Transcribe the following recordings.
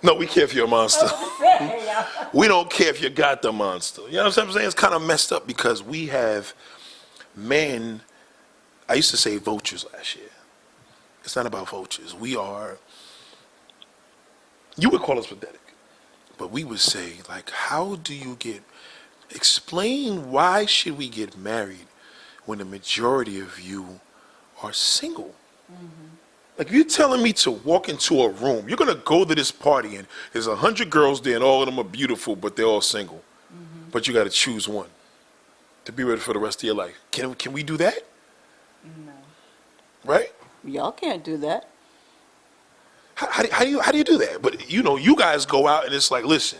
No, we care if you're a monster. Yeah. We don't care if you got the monster. You know what I'm saying? It's kind of messed up because we have men. I used to say vultures last year. It's not about vultures. We are. You would call us pathetic, but we would say like, how do you get? Explain why should we get married when the majority of you are single? Like, if you're telling me to walk into a room, you're gonna go to this party and there's 100 girls there and all of them are beautiful, but they're all single. But you got to choose one to be ready for the rest of your life. Can we do that? No. Right? Y'all can't do that. How do you do that? But you guys go out and it's like, listen,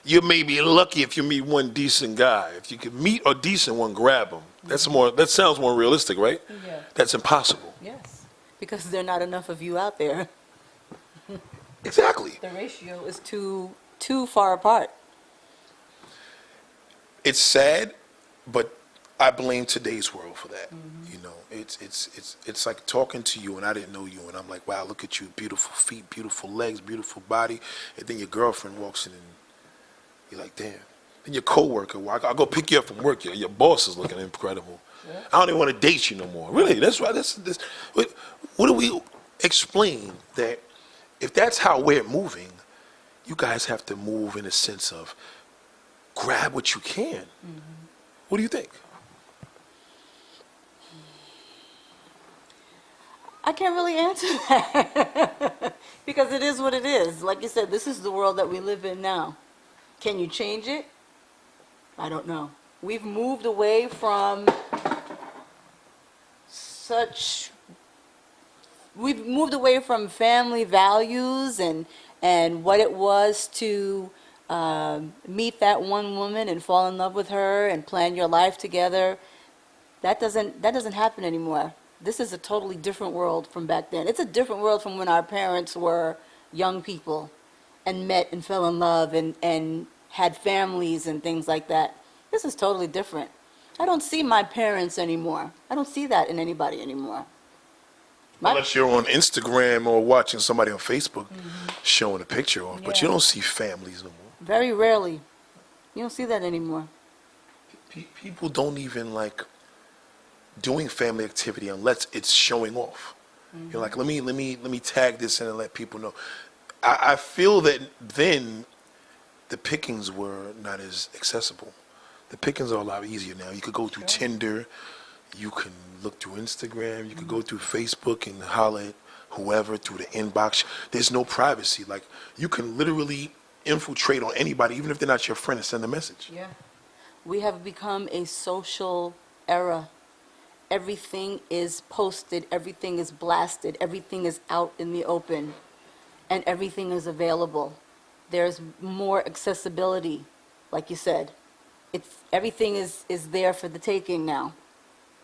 you may be lucky if you meet one decent guy. If you can meet a decent one, grab him. That sounds more realistic, right? Yeah. That's impossible. Yes. Because there are not enough of you out there. Exactly. The ratio is too far apart. It's sad, but I blame today's world for that. It's like talking to you and I didn't know you and I'm like, wow, look at you, beautiful feet, beautiful legs, beautiful body, and then your girlfriend walks in and you're like, damn. Then your coworker, I'll go pick you up from work. Your boss is looking incredible. Yeah. I don't even want to date you no more. Really, that's right. What do we explain that if that's how we're moving, you guys have to move in a sense of grab what you can. What do you think? I can't really answer that because it is what it is. Like you said, this is the world that we live in now. Can you change it? I don't know. We've moved away from we've moved away from family values and what it was to meet that one woman and fall in love with her and plan your life together. That doesn't happen anymore. This is a totally different world from back then. It's a different world from when our parents were young people and met and fell in love and had families and things like that. This is totally different. I don't see my parents anymore. I don't see that in anybody anymore. Unless you're on Instagram or watching somebody on Facebook showing a picture off, but you Yeah. don't see families no more. Very rarely. You don't see that anymore. People don't even like doing family activity unless it's showing off. You're like, let me tag this in and let people know. I feel that then the pickings were not as accessible. The pickings are a lot easier now. You could go through Tinder, you can look through Instagram, you could go through Facebook and holler at whoever through the inbox. There's no privacy. Like, you can literally infiltrate on anybody, even if they're not your friend, and send a message. Yeah. We have become a social era. Everything is posted, everything is blasted, everything is out in the open, and everything is available. There's more accessibility, like you said. Everything is there for the taking now.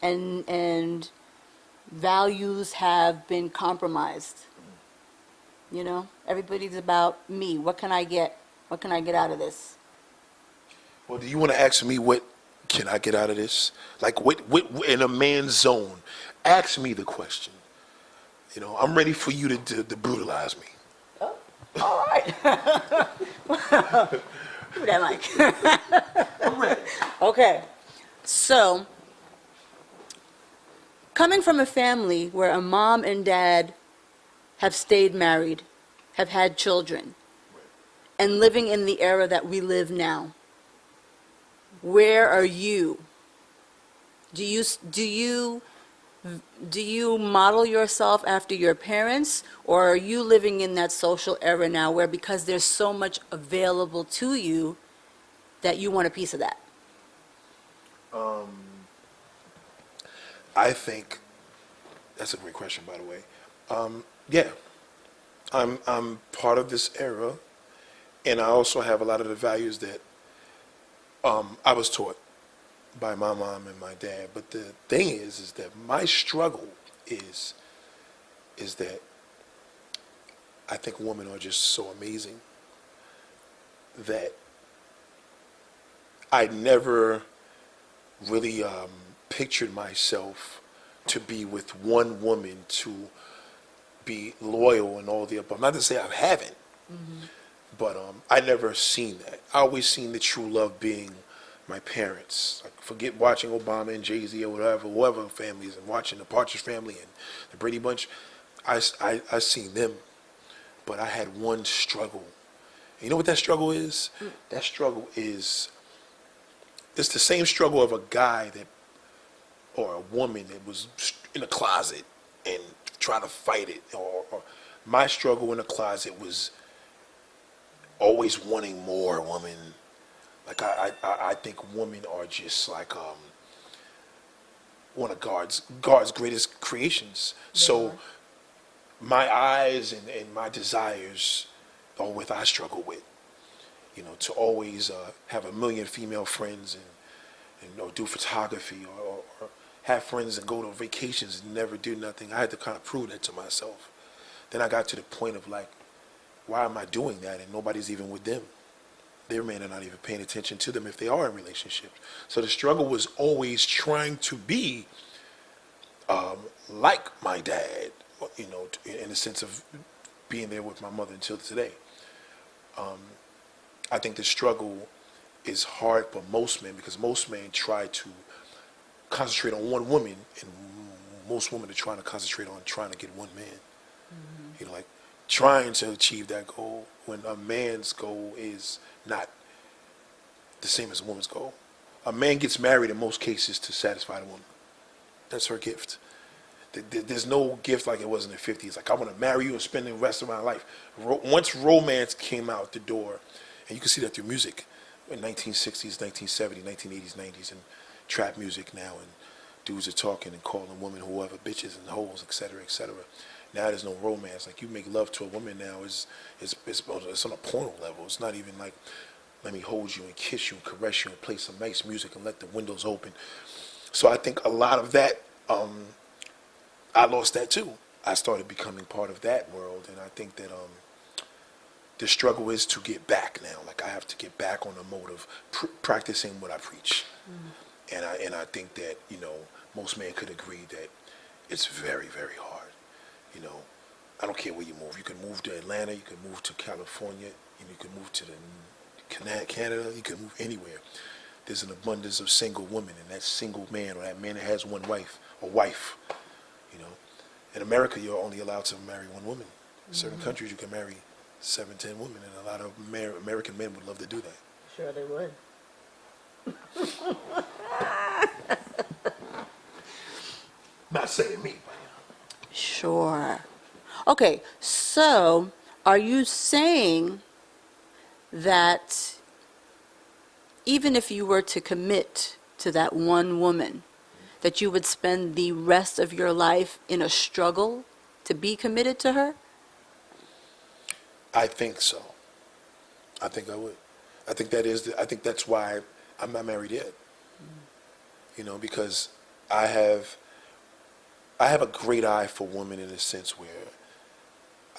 And values have been compromised. Everybody's about me. What can I get? What can I get out of this? Well, do you want to ask me what can I get out of this? Like, what in a man's zone? Ask me the question. I'm ready for you to brutalize me. Oh, all right. Give me that mic. I'm ready. Okay. So, coming from a family where a mom and dad have stayed married, have had children, and living in the era that we live now, where are you? Do you model yourself after your parents, or are you living in that social era now where because there's so much available to you that you want a piece of that? I think that's a great question, by the way. Yeah, I'm part of this era, and I also have a lot of the values that I was taught by my mom and my dad. But the thing is that my struggle is that I think women are just so amazing that I never really pictured myself to be with one woman to be loyal and all the above. Not to say I haven't, But I never seen that. I always seen the true love being my parents. Like, forget watching Obama and Jay-Z or whoever families, and watching the Partridge Family and the Brady Bunch. I seen them, but I had one struggle. And you know what that struggle is? That struggle is, it's the same struggle of a guy that, or a woman that was in a closet and trying to fight it. Or my struggle in the closet was always wanting more woman. Like I think women are just like one of God's greatest creations. So my eyes and my desires are what I struggle with. You know, to always have a million female friends and do photography or have friends and go to vacations and never do nothing. I had to kind of prove that to myself. Then I got to the point of like, why am I doing that and nobody's even with them? Their men are not even paying attention to them if they are in relationships. So the struggle was always trying to be like my dad, you know, in the sense of being there with my mother until today. I think the struggle is hard for most men because most men try to concentrate on one woman, and most women are trying to concentrate on trying to get one man. Mm-hmm. You know, like trying to achieve that goal when a man's goal is not the same as a woman's goal. A man gets married in most cases to satisfy the woman. That's her gift. There's no gift like it was in the 50s. Like, I want to marry you and spend the rest of my life. Once romance came out the door, and you can see that through music, in 1960s, 1970s, 1980s, 90s, and trap music now, and dudes are talking and calling women whoever, bitches and hoes, et cetera, et cetera. Now there's no romance. Like, you make love to a woman now it's on a porno level. It's not even like, let me hold you and kiss you and caress you and play some nice music and let the windows open. So I think a lot of that, I lost that too. I started becoming part of that world, and I think that the struggle is to get back now. Like, I have to get back on the mode of practicing what I preach. Mm-hmm. And I think that, you know, most men could agree that it's very, very hard. You know, I don't care where you move. You can move to Atlanta, you can move to California, and you can move to Canada, you can move anywhere. There's an abundance of single women, and that single man or that man that has one wife, or wife, you know. In America, you're only allowed to marry one woman. In certain countries, you can marry 7, 10 women, and a lot of American men would love to do that. Sure they would. Not saying me, but Sure. Okay, so are you saying that even if you were to commit to that one woman, that you would spend the rest of your life in a struggle to be committed to her? I think so. I think I would. I think I think that's why I'm not married yet. You know, because I have a great eye for women in a sense where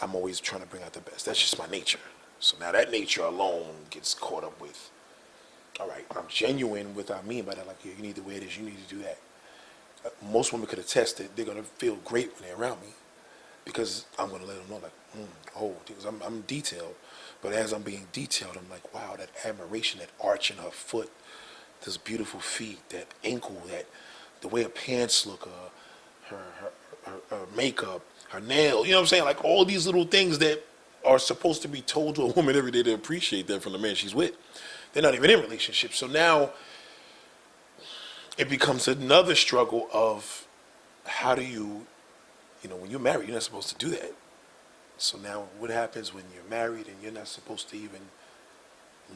I'm always trying to bring out the best. That's just my nature. So now that nature alone gets caught up with, all right, I'm genuine with what I mean by that. Like, you need to wear this, you need to do that. Most women could attest that they're going to feel great when they're around me because I'm going to let them know, like, because I'm detailed. But as I'm being detailed, I'm like, wow, that admiration, that arch in her foot, those beautiful feet, that ankle, that the way her pants look, her makeup, her nail, you know what I'm saying? Like, all these little things that are supposed to be told to a woman every day to appreciate that from the man she's with. They're not even in relationships. So now it becomes another struggle of how do you know, when you're married, you're not supposed to do that. So now what happens when you're married and you're not supposed to even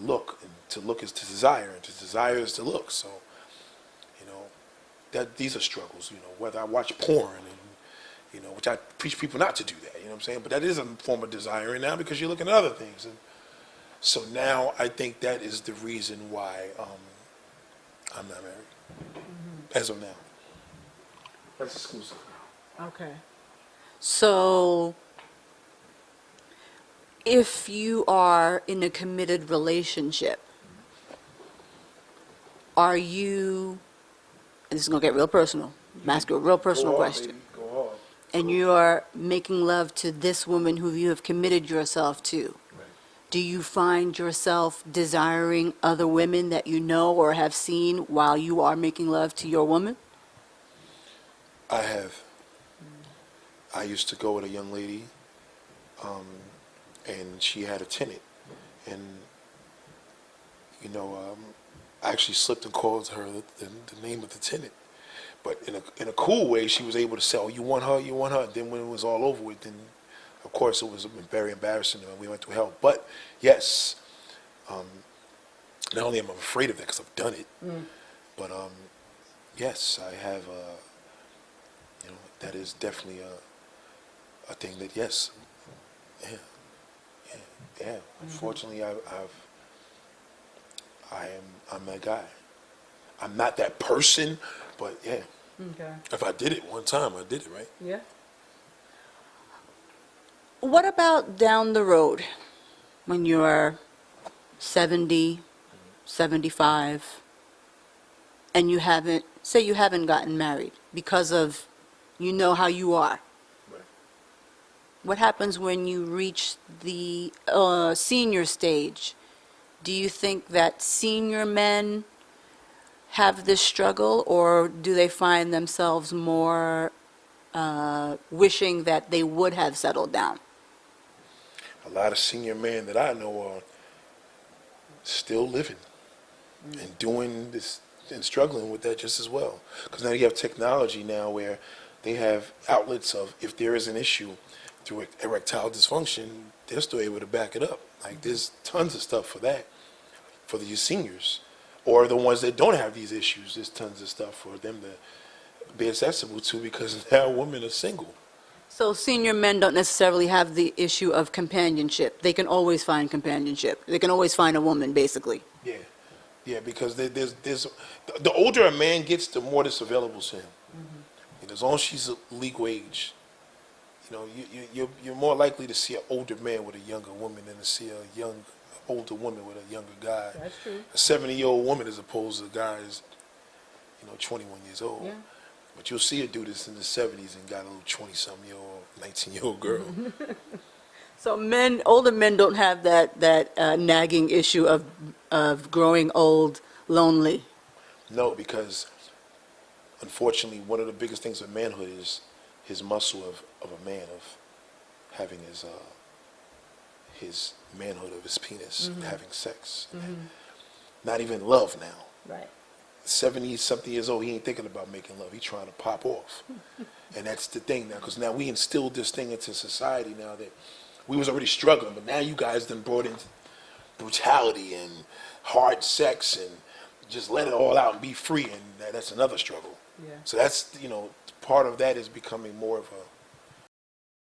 look? And to look is to desire, and to desire is to look. So, you know, that these are struggles, you know, whether I watch porn and, you know, which I preach people not to do that, you know what I'm saying? But that is a form of desiring now because you're looking at other things. And so now I think that is the reason why I'm not married, as of now. That's exclusive. Okay. So if you are in a committed relationship, are you, and this is going to get real personal, I'm asking a real personal question, Go hard. and you are making love to this woman who you have committed yourself to, Right. do you find yourself desiring other women that you know or have seen while you are making love to your woman? I have. I used to go with a young lady, and she had a tenant, and I actually slipped and called her the name of the tenant. But in a cool way, she was able to say, "Oh, you want her? You want her?" Then when it was all over with, then of course it was very embarrassing, and we went through hell. But yes, not only am I afraid of that because I've done it, but yes, I have. That is definitely a thing that yes, yeah, yeah, yeah. Unfortunately, I'm that guy. I'm not that person, but yeah. Okay. If I did it one time, I did it, right? Yeah. What about down the road when you're 70, 75, and you haven't gotten married because of, you know how you are? Right. What happens when you reach the senior stage? Do you think that senior men have this struggle, or do they find themselves more wishing that they would have settled down? A lot of senior men that I know are still living and doing this and struggling with that just as well. Because now you have technology now where they have outlets of if there is an issue through erectile dysfunction, they're still able to back it up. Like there's tons of stuff for that for the seniors, or the ones that don't have these issues. There's tons of stuff for them to be accessible to because now women are single. So senior men don't necessarily have the issue of companionship. They can always find companionship. They can always find a woman, basically. Yeah, yeah, because there's the older a man gets, the more that's available to him. And as long as she's a legal age, you're more likely to see an older man with a younger woman than to see a older woman with a younger guy. That's true. A 70-year-old woman as opposed to a guy who's 21 years old. Yeah. But you'll see a dude that's in the 70s and got a little 20-something-year-old, 19-year-old girl. So older men don't have that nagging issue of growing old, lonely. No, because unfortunately, one of the biggest things of manhood is his muscle of a man, of having his manhood of his penis, and having sex. And not even love now. Right. 70-something years old, he ain't thinking about making love. He's trying to pop off. And that's the thing now, because now we instilled this thing into society now that we was already struggling, but now you guys done brought in brutality and hard sex and just let it all out and be free, and that's another struggle. Yeah. So that's, part of that is becoming more of a